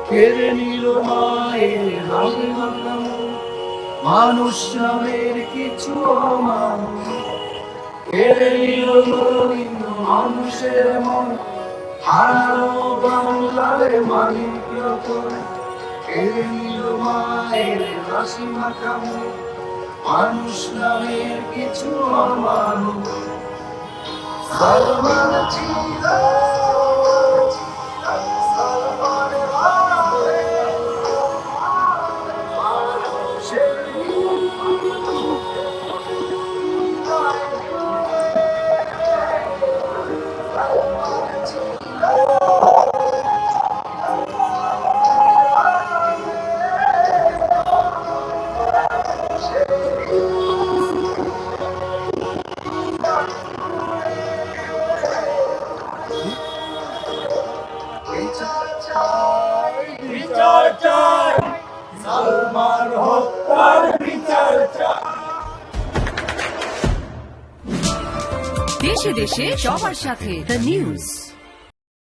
কেড়ে নিল মায়ের মানুষ নামের কিছু অমানুষ, কেড়ে নিল মানুষের মন, হারালো বাংলার মালিক রতন। কেড়ে নিল মায়ের হাসি মাখা মুখ, মানুষ নামের কিছু অমানুষ। সালমান ছিল বিচার চাই, সালমান হত্যার বিচার চাই। দেশে দেশে সবার সাথে দ্য নিউজ।